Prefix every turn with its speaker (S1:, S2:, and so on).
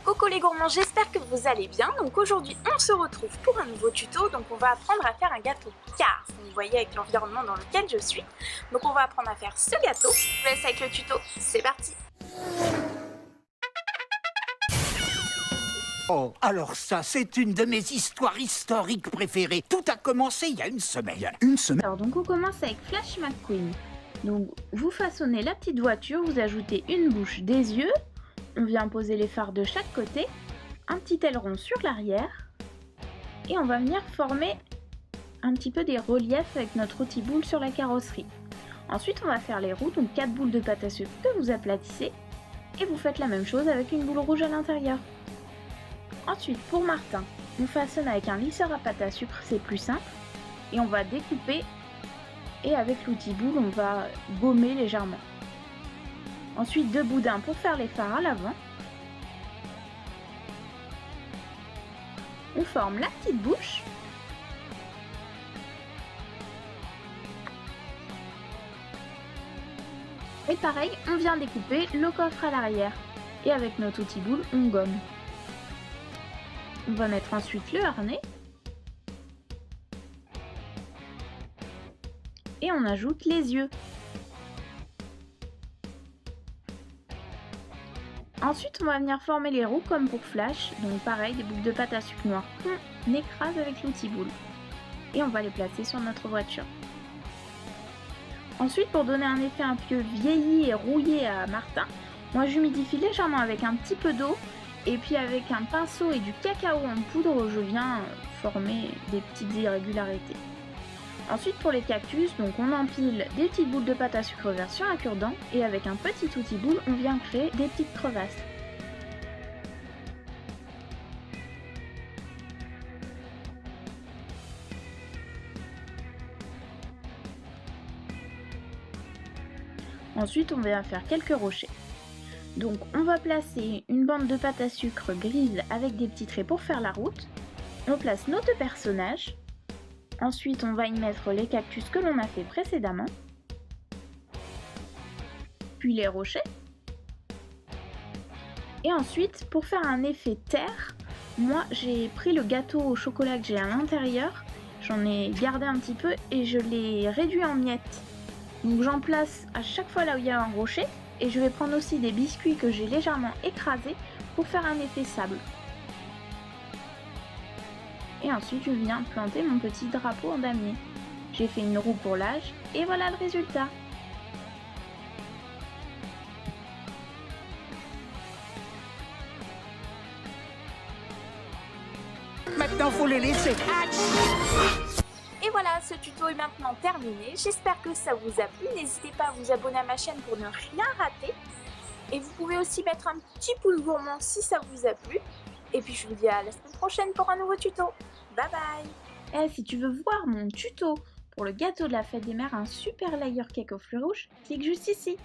S1: Coucou les gourmands, j'espère que vous allez bien. Donc aujourd'hui on se retrouve pour un nouveau tuto. Donc on va apprendre à faire un gâteau car vous voyez avec l'environnement dans lequel je suis. Donc on va apprendre à faire ce gâteau. Je vous laisse avec le tuto, c'est parti.
S2: Oh, alors ça, c'est une de mes histoires historiques préférées. Tout a commencé il y a une semaine.
S3: Alors donc on commence avec Flash McQueen. Donc vous façonnez la petite voiture, vous ajoutez une bouche, des yeux, on vient poser les phares de chaque côté, un petit aileron sur l'arrière, et on va venir former un petit peu des reliefs avec notre outil boule sur la carrosserie. Ensuite on va faire les roues, donc 4 boules de pâte à sucre que vous aplatissez, et vous faites la même chose avec une boule rouge à l'intérieur. Ensuite pour Martin, on façonne avec un lisseur à pâte à sucre, c'est plus simple, et on va découper, et avec l'outil boule on va gommer légèrement. Ensuite 2 boudins pour faire les phares à l'avant. On forme la petite bouche. Et pareil, on vient découper le coffre à l'arrière. Et avec notre outil boule, on gomme. On va mettre ensuite le harnais. Et on ajoute les yeux. Ensuite, on va venir former les roues comme pour Flash. Donc pareil, des boucles de pâte à sucre noire qu'on écrase avec l'outil boule. Et on va les placer sur notre voiture. Ensuite, pour donner un effet un peu vieilli et rouillé à Martin, moi j'humidifie légèrement avec un petit peu d'eau. Et puis avec un pinceau et du cacao en poudre, je viens former des petites irrégularités. Ensuite pour les cactus, donc on empile des petites boules de pâte à sucre version un cure-dent et avec un petit outil boule, on vient créer des petites crevasses. Ensuite on va faire quelques rochers. Donc on va placer une bande de pâte à sucre grise avec des petits traits pour faire la route. On place nos deux personnages. Ensuite, on va y mettre les cactus que l'on a fait précédemment. Puis les rochers. Et ensuite, pour faire un effet terre, moi j'ai pris le gâteau au chocolat que j'ai à l'intérieur. J'en ai gardé un petit peu et je l'ai réduit en miettes. Donc j'en place à chaque fois là où il y a un rocher. Et je vais prendre aussi des biscuits que j'ai légèrement écrasés pour faire un effet sable. Et ensuite je viens planter mon petit drapeau en damier. J'ai fait une roue pour l'âge et voilà le résultat.
S2: Maintenant, faut les laisser.
S1: Et voilà, ce tuto est maintenant terminé. J'espère que ça vous a plu. N'hésitez pas à vous abonner à ma chaîne pour ne rien rater. Et vous pouvez aussi mettre un petit pouce gourmand si ça vous a plu. Et puis je vous dis à la semaine prochaine pour un nouveau tuto. Bye bye.
S3: Et si tu veux voir mon tuto pour le gâteau de la fête des mères, un super layer cake aux fruits rouges, clique juste ici.